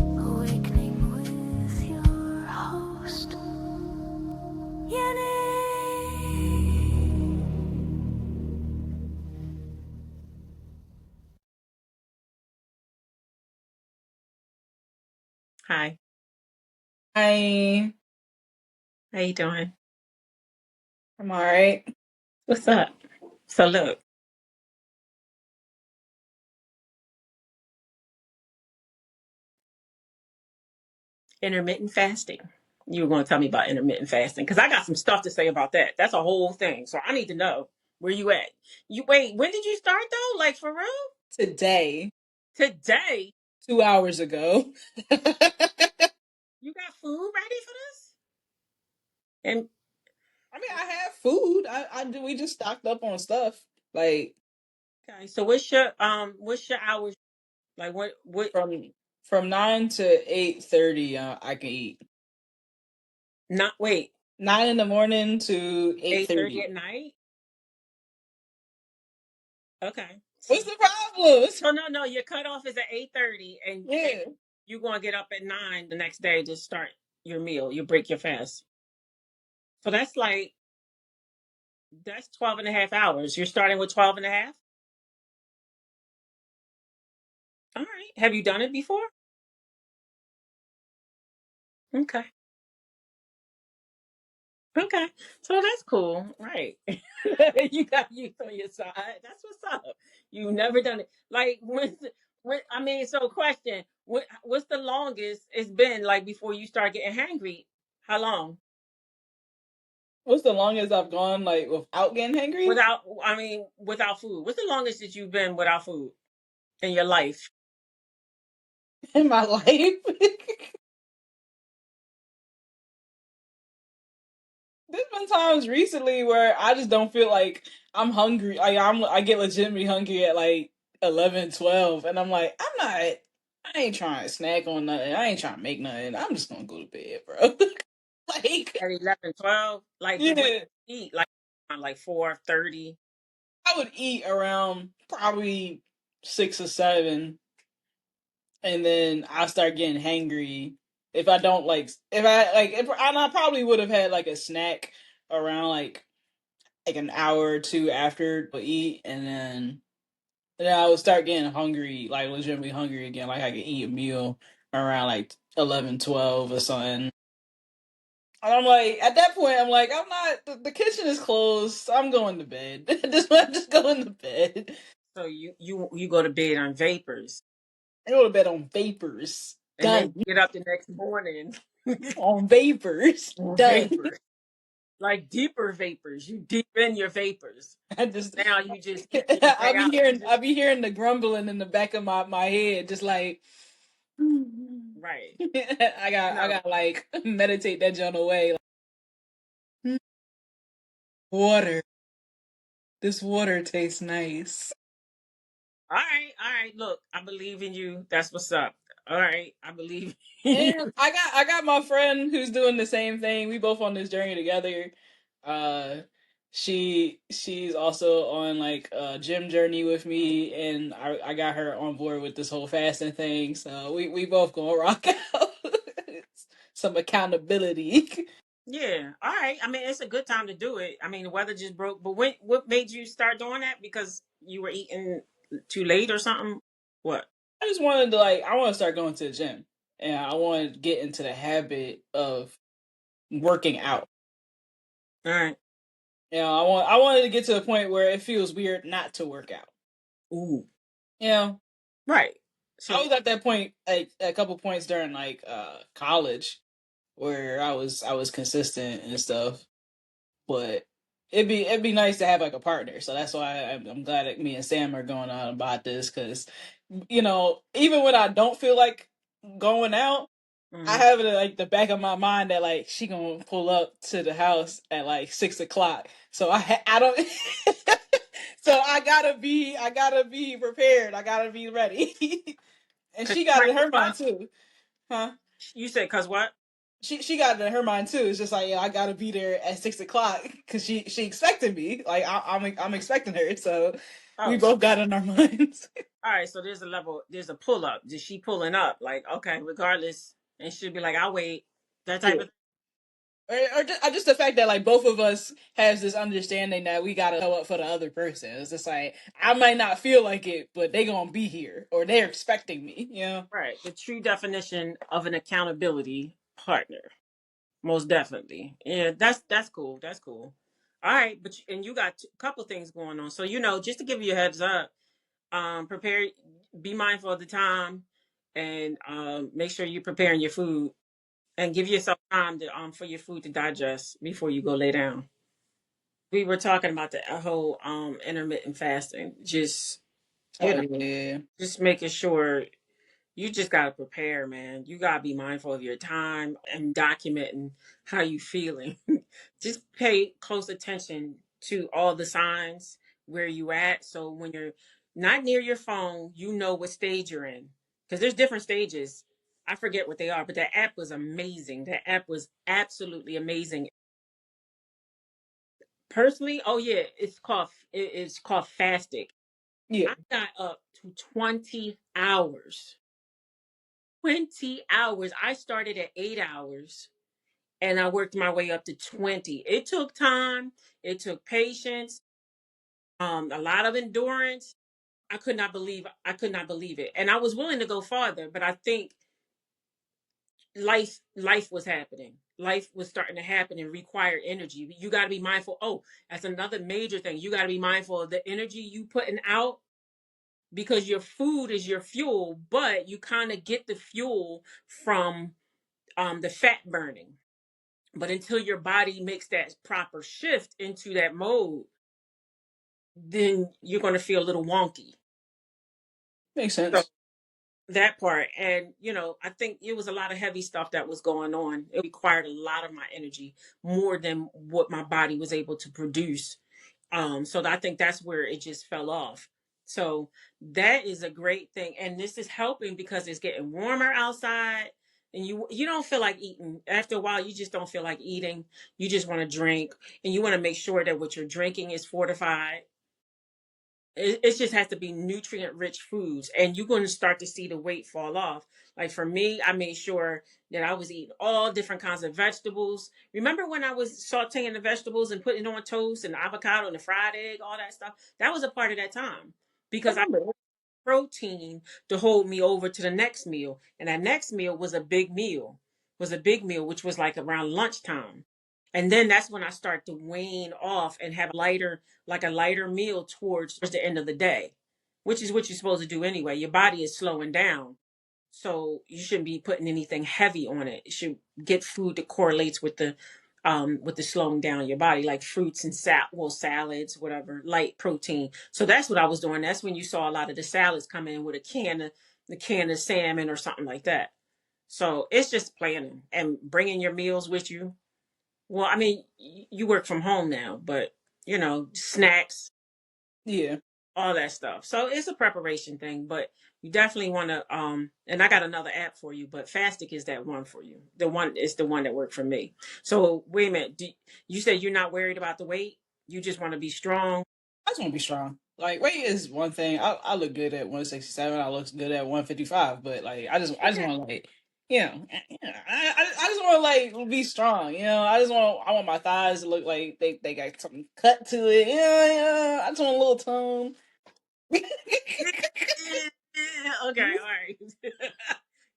Awakening with your host, Yeni. Hi, Hi, how you doing? I'm all right. What's up? So look, intermittent fasting. You were going to tell me about intermittent fasting because I got some stuff to say about that. That's a whole thing. So I need to know where you at. You wait, when did you start though? Like for real? Today, Today? 2 hours ago. You got food ready for this? And I mean, I have food. I do. We just stocked up on stuff. Like okay, so what's your hours? Like what from 9 to 8:30, I can eat. not wait, 9 in the morning to 8:30 8:30. at night? Okay. What's the problem? So no, your cutoff is at 8:30 and Yeah, you're gonna get up at 9 the next day to start your meal. You break your fast. So that's 12 and a half hours. You're starting with 12 and a half? All right. Have you done it before? Okay. Okay. So that's cool. Right. You got you on your side. That's what's up. You've never done it. Like when I mean, so question, what's the longest it's been like before you start getting hangry? How long? what's the longest I've gone like without getting hangry Without food. What's the longest that you've been without food in your life? in my life? There's been times recently where I just don't feel like I'm hungry. I get legitimately hungry at like 11, 12, and I'm like, I ain't trying to snack on nothing. I ain't trying to make nothing. I'm just gonna go to bed, bro. Like, At 11, 12? Like, but what yeah, do you eat? Like, around like 4:30? I would eat around probably 6 or 7, and then I start getting hangry. If I don't like, if I like, if and I probably would have had like a snack around like an hour or two after I eat, and then I would start getting hungry, like legitimately hungry again. Like I could eat a meal around like 11, 12 or something. And I'm like, at that point, I'm like, I'm not. The kitchen is closed. I'm going to bed. just going to bed. So you go to bed on vapors, I go to bed on vapors. and then Done. you get up the next morning On vapors. on Done. vapors, like deeper vapors. You deep in your vapors. I just, Now you just when you stay out, you just I'll be hearing the grumbling in the back of my head, just like. right. I No, got like meditate that joint away. Like, water. This water tastes nice. all right. Look, I believe in you. That's what's up. All right, I believe in you. And I got my friend who's doing the same thing. We both on this journey together. Uh she's also on like a gym journey with me, and I got her on board with this whole fasting thing. So we both gonna rock out. Some accountability. Yeah. All right. I mean, it's a good time to do it. I mean, the weather just broke. But what made you start doing that? Because you were eating too late or something? What? I just wanted to like I want to start going to the gym, and I want to get into the habit of working out. All right. I wanted to get to a point where it feels weird not to work out. Ooh. You know, Right. I So was at that point like a couple points during like college where I was consistent and stuff, but it'd be nice to have like a partner. So that's why I'm glad that me and Sam are going on about this, because even when I don't feel like going out, I mhm. have it in like the back of my mind that like she gonna pull up to the house at like 6 o'clock. So I don't. So I gotta be prepared. I gotta be ready. And 'Cause she you got it might in her wake mind up. too, huh? You said, cause what? She got it in her mind too. It's just like, yeah, I gotta be there at 6 o'clock because she expected me. Like I'm expecting her. So We Oh, both got in our minds. all right. So there's a level. There's a pull up. Is she pulling up? Like, okay, regardless, and she'll be like, "I'll wait." That type Yeah. of. Or just the fact that like both of us has this understanding that we gotta show up for the other person. It's just like I might not feel like it, but they gonna be here or they're expecting me. You know. Right. The true definition of an accountability partner. Most definitely. Yeah, that's cool. That's cool. All right, but and you got a couple things going on. So just to give you a heads up, prepare, be mindful of the time, and make sure you're preparing your food, and give yourself time to for your food to digest before you go lay down. We were talking about the whole intermittent fasting, just you Oh know, yeah. just making sure you just got to prepare, man. You got to be mindful of your time and documenting how you feeling. Just pay close attention to all the signs where you at. So when you're not near your phone, you know what stage you're in. Because there's different stages. I forget what they are, but that app was amazing. That app was absolutely amazing. Personally, oh yeah, it's called fasting. Yeah. I got up to 20 hours. 20 hours. I started at 8 hours and I worked my way up to 20. It took time, it took patience, a lot of endurance. I could not believe it. And I was willing to go farther, but I think life was happening. Life was starting to happen and require energy. You got to be mindful. Oh, that's another major thing. You got to be mindful of the energy you putting out because your food is your fuel, but you kind of get the fuel from the fat burning. But until your body makes that proper shift into that mode, then you're going to feel a little wonky. Makes So sense. that part, and I think it was a lot of heavy stuff that was going on. It required a lot of my energy, more than what my body was able to produce. So I think that's where it just fell off. So that is a great thing, and this is helping because it's getting warmer outside, and you don't feel like eating. After a while, you just don't feel like eating. You just want to drink, and you want to make sure that what you're drinking is fortified. It just has to be nutrient rich foods, and you're going to start to see the weight fall off. Like for me, I made sure that I was eating all different kinds of vegetables. Remember when I was sauteing the vegetables and putting it on toast and avocado and the fried egg, all that stuff? That was a part of that time I because I remember. protein to hold me over to the next meal. And that next meal was a big meal, which was like around lunchtime. And then that's when I start to wane off and have a lighter meal towards the end of the day, which is what you're supposed to do anyway. Your body is slowing down. So you shouldn't be putting anything heavy on it. You should get food that correlates with the slowing down of your body, like fruits and salads, whatever, light protein. So that's what I was doing. That's when you saw a lot of the salads come in with the can of salmon or something like that. So it's just planning and bringing your meals with you. Well, I mean, you work from home now, but snacks, Yeah. all that stuff. So it's a preparation thing, but you definitely want to and I got another app for you, but Fastic is that one for you. The one is the one that worked for me. So wait a minute. You said you're not worried about the weight? You just want to be strong? I just want to be strong. Like weight is one thing. I look good at 167. I look good at 155. But like I just want to like I just want to like be strong. I want my thighs to look like they got something cut to it. Yeah. I just want a little tone. Okay, all right.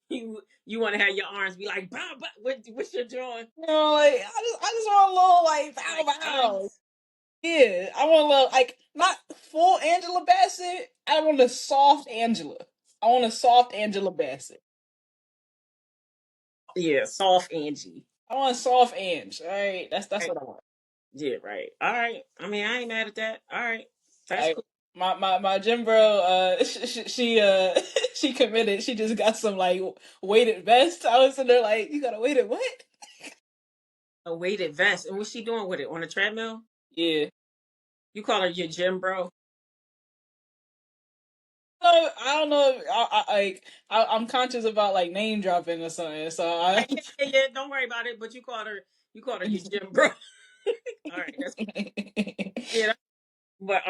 You want to have your arms be like, bah, bah, what's your drawing? Like I just want a little like Like bow bow. guns? Yeah, I want a little like not full Angela Bassett. I want a soft Angela. I want a soft Angela Bassett. Yeah, soft Angie. I want a soft Ange. All right, that's Right. what I want. Yeah, right. All right. I mean, I ain't mad at that. All right. That's Like cool. my gym bro, she she committed. She just got some like weighted vest. I was in there like, you got a weighted what? A weighted vest. And what's she doing with it? On a treadmill? Yeah. You call her your gym bro? No, I don't know. I'm conscious about like name dropping or something. So I. Yeah. Don't worry about it. But you called her your gym bro. All right. That's yeah. But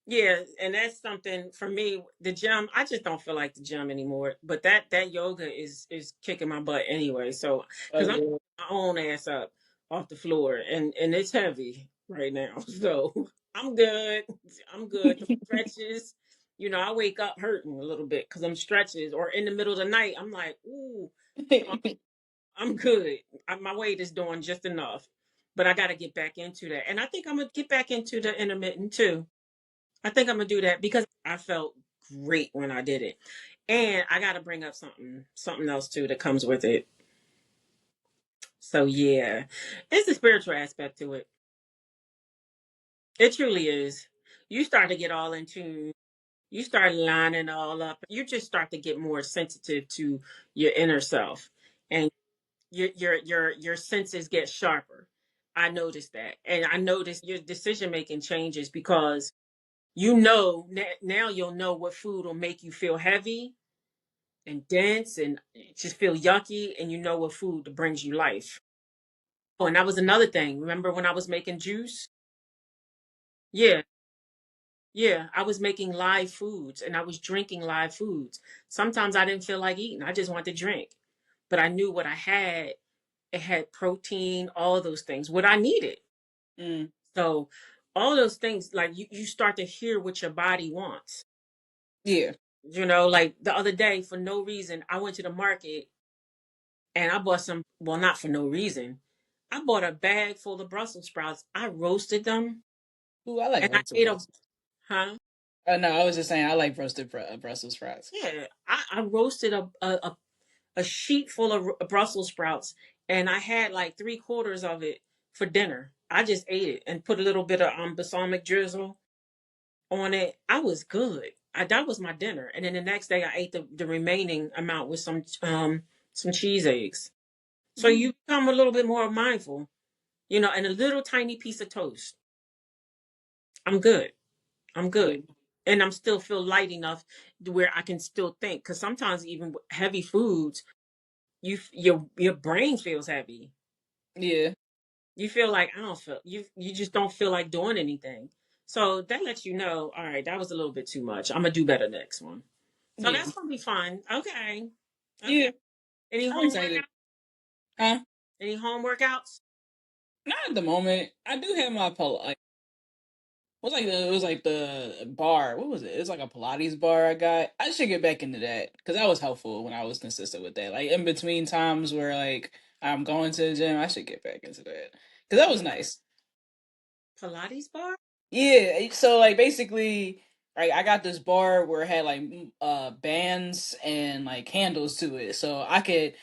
Yeah, and that's something for me. The gym, I just don't feel like the gym anymore. But that yoga is kicking my butt anyway. So Oh because I'm yeah. my own ass up off the floor, and it's heavy right now. So I'm good. I'm good. The stretches, I wake up hurting a little bit because I'm stretches, or in the middle of the night, I'm like, ooh. So I'm good. My weight is doing just enough, but I got to get back into that, and I think I'm gonna get back into the intermittent too. I think I'm gonna do that because I felt great when I did it. And I gotta bring up something else too that comes with it. So yeah. It's the spiritual aspect to it. It truly is. You start to get all in tune. You start lining all up. You just start to get more sensitive to your inner self. And your senses get sharper. I noticed that. And I noticed your decision making changes because now you'll know what food will make you feel heavy and dense and just feel yucky, and you know what food brings you life. Oh, and that was another thing. Remember when I was making juice? Yeah, yeah. I was making live foods and I was drinking live foods. Sometimes I didn't feel like eating. I just wanted to drink. But I knew what I had. It had protein, all those things, what I needed. Mm, So all those things, like you start to hear what your body wants. yeah. Like the other day, for no reason, I went to the market and I bought some, well, not for no reason. I bought a bag full of Brussels sprouts. I roasted them Ooh, I like and I roasted ate a, Brussels. huh? No, I was just saying I like roasted Brussels sprouts. Yeah, I roasted a sheet full of Brussels sprouts and I had like three-quarters of it for dinner. I just ate it and put a little bit of balsamic drizzle on it. I was good. That was my dinner. And then the next day I ate the remaining amount with some cheese eggs. So Mm, you become a little bit more mindful, and a little tiny piece of toast. I'm good. I'm yeah. good. And I'm still feel light enough to where I can still think. Because sometimes even with heavy foods, your brain feels heavy. Yeah. You feel like I don't feel you just don't feel like doing anything. So that lets you know, all right, that was a little bit too much. I'm gonna do better next one. So Yeah. that's gonna be fun. Okay. Okay. Yeah. Any I'm home excited. workout? Huh? Any home workouts? Not at the moment. I do have my like it was like the bar. What was it? It was like a Pilates bar I got. I should get back into that because that was helpful when I was consistent with that. Like in between times where like I'm going to the gym, I should get back into that because that was nice. Pilates bar? Yeah, so like basically, like I got this bar where it had like bands and like handles to it, so I could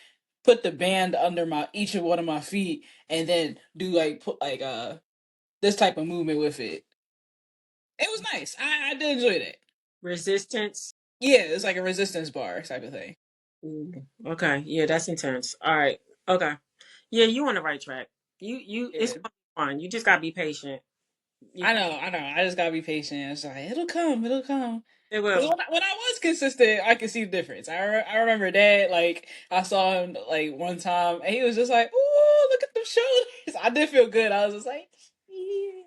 put the band under my each of one of my feet and then do like put like this type of movement with it. It was nice. I did enjoy that. Resistance? Yeah, it's like a resistance bar type of thing. Ooh, okay. Yeah, that's intense. All right. Okay. Yeah, you on the right track. It's Yeah. gonna be fun. You just gotta be patient. You, I know. I just gotta be patient. It's like it'll come. it Because will. when I was consistent, I could see the difference. I remember that. Like I saw him like one time, and he was just like, "Ooh, look at them shoulders." I did feel good. I was just like, "Yeah,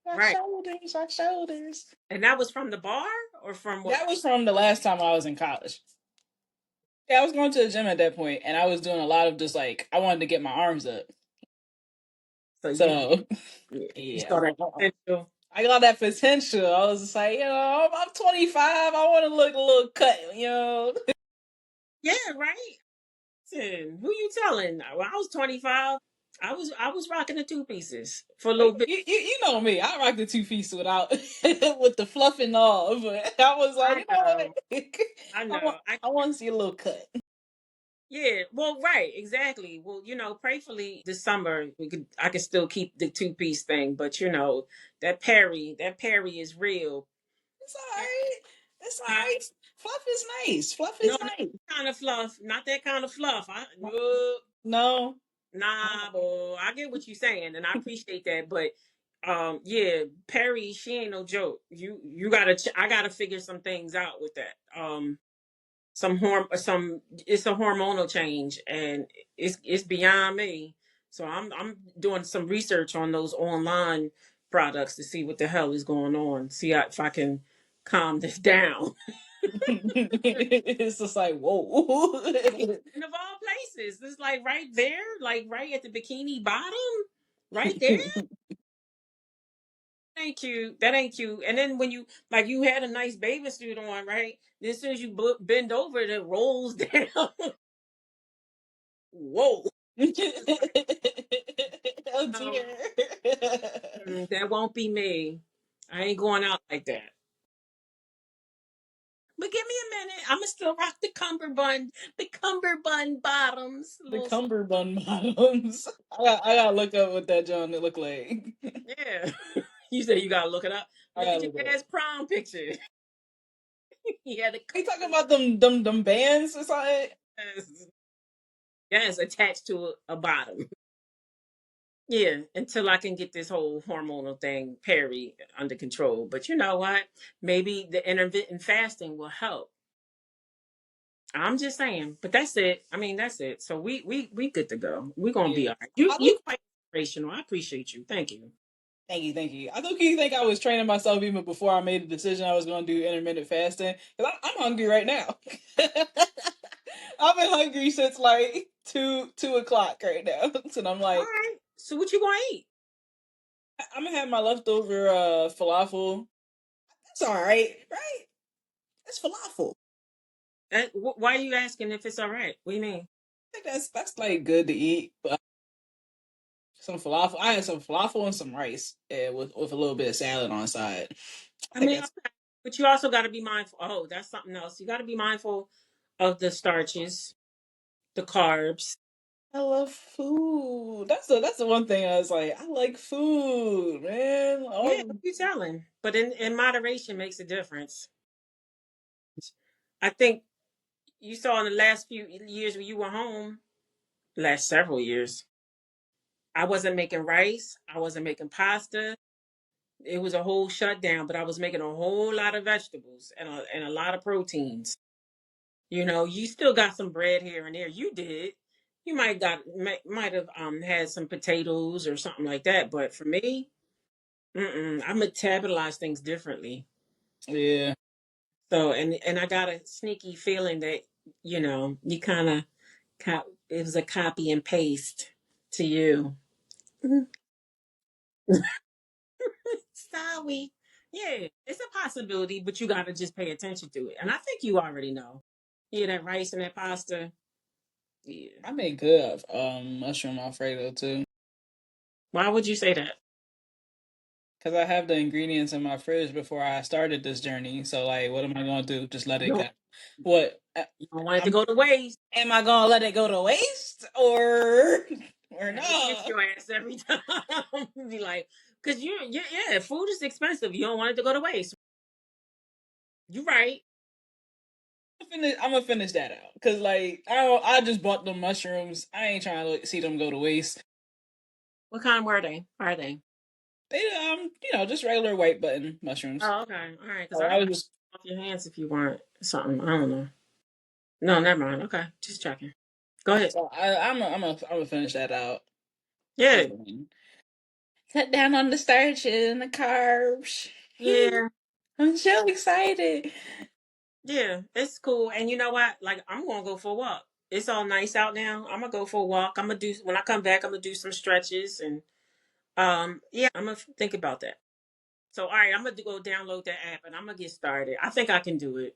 my Right. shoulders, my shoulders." And that was from the bar or from what? That was from the last time I was in college. Yeah, I was going to the gym at that point, and I was doing a lot of just like I wanted to get my arms up. So So you yeah, saw that potential. I got that potential. I was just like, I'm 25. I want to look a little cut. Yeah, right. Listen, who you telling? When I was 25, I was rocking the two pieces for a little bit. You know me. I rock the two piece without with the fluff and all. But I was like, I you know what? know. I I want know. I want to see a little cut. Yeah, well, right, exactly. Well, prayfully this summer I could still keep the two-piece thing, but that Perry is real. It's alright. It's Huh? alright. Fluff is nice. Fluff No, is not nice. that kind of fluff. Not that kind of fluff. No. Nah, boy. I get what you're saying, and I appreciate that, but yeah, Perry, she ain't no joke. You gotta, I gotta figure some things out with that. It's a hormonal change, and it's beyond me. So I'm doing some research on those online products to see what the hell is going on. See if I can calm this down. It's just like, whoa. And of all places, it's like right there, like right at the bikini bottom, right there. Ain't cute. That ain't cute. And then when you like you had a nice bathing suit on, right? Then as soon as you bend over, it rolls down. Whoa. Oh Um, dear. that won't be me. I ain't going out like that. But give me a minute. I'ma still rock the cummerbund bottoms. The Little cummerbund bottoms. I gotta look up what that John look like. yeah. You say you gotta look it up. I Look gotta at your look it up. dad's prom picture. He had a Are you talking about them bands or something? yes, yes attached to a bottom. Yeah, until I can get this whole hormonal thing, peri, under control. But you know what? Maybe the intermittent fasting will help. I'm just saying. But that's it. I mean, that's it. So we good to go. We're gonna be Yeah. all right. You I you look. quite inspirational. I appreciate you. Thank you. Thank you, thank you. I think you think I was training myself even before I made the decision I was going to do intermittent fasting because I'm hungry right now. I've been hungry since like two o'clock right now, so I'm All like, right. So what you gonna eat? I'm gonna have my leftover falafel. That's all right, right? That's falafel. Why are you asking if it's all right? What do you mean? I think that's like good to eat. But some falafel. I had some falafel and some rice, with a little bit of salad on the side. I I think mean, that's. okay. But you also got to be mindful. Oh, that's something else. You got to be mindful of the starches, the carbs. I love food. That's the one thing I was like, I like food, man. Yeah, what you telling? But in moderation makes a difference. I think you saw in the last few years when you were home, last several years, I wasn't making rice. I wasn't making pasta. It was a whole shutdown, but I was making a whole lot of vegetables and a lot of proteins. You know, you still got some bread here and there. You did. You might have had some potatoes or something like that. But for me, I metabolize things differently. Yeah, So and I got a sneaky feeling that you kind of it was a copy and paste to you. Mhm. Sorry. Yeah, it's a possibility, but you got to just pay attention to it. And I think you already know. Yeah, that rice and that pasta. Yeah. I make good mushroom alfredo too, Why would you say that? because I have the ingredients in my fridge before I started this journey. So like, what am I gonna do? Just let it No, go? What? you don't want it to go to waste. Am I gonna let it go to waste or Have to catch no? your ass every time. Be like, because yeah, food is expensive. You don't want it to go to waste. You're right. I'm gonna finish that out because like I just bought the mushrooms. I ain't trying to see them go to waste. What kind were they? Are they? They just regular white button mushrooms. Oh, okay. All right. Because So I I can was cut just off your hands if you want something. I don't know. No, never mind. Okay. Just checking. Go ahead. so I'm gonna finish that out. Yeah. And cut down on the starches and the carbs. Yeah. I'm so excited. Yeah. It's cool. And you know what? Like, I'm going to go for a walk. It's all nice out now. I'm going to go for a walk. When I come back, I'm going to do some stretches. And, yeah, I'm going to think about that. So, all right, I'm going to go download that app and I'm going to get started. I think I can do it.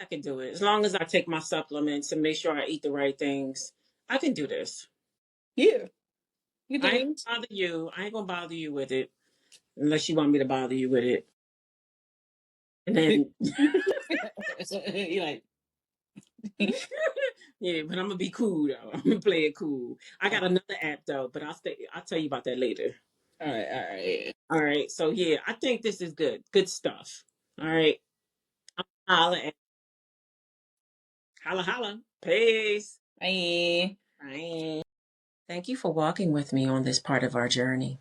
I can do it. As long as I take my supplements and make sure I eat the right things, I can do this. Yeah, you I do ain't this. gonna bother you. I ain't gonna bother you with it unless you want me to bother you with it. And then, You like, yeah, but I'm gonna be cool though. I'm gonna play it cool. I got all another app though, but I'll tell you about that later. right, all right. All right. So yeah, I think this is good. Good stuff. All right. Holla, holla, holla. Peace. Bye. Bye. Thank you for walking with me on this part of our journey.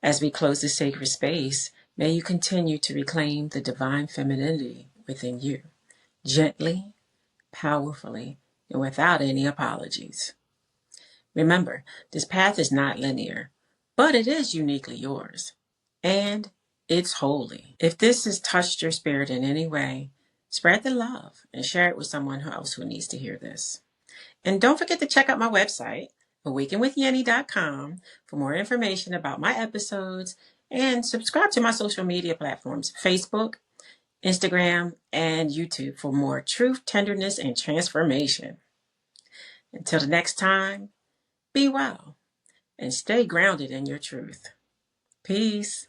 As we close this sacred space, may you continue to reclaim the divine femininity within you, gently, powerfully, and without any apologies. Remember, this path is not linear, but it is uniquely yours. and it's holy. If this has touched your spirit in any way, spread the love and share it with someone else who needs to hear this. And don't forget to check out my website, awakenwithyeni.com, for more information about my episodes, and subscribe to my social media platforms, Facebook, Instagram, and YouTube, for more truth, tenderness, and transformation. Until the next time, be well and stay grounded in your truth. Peace.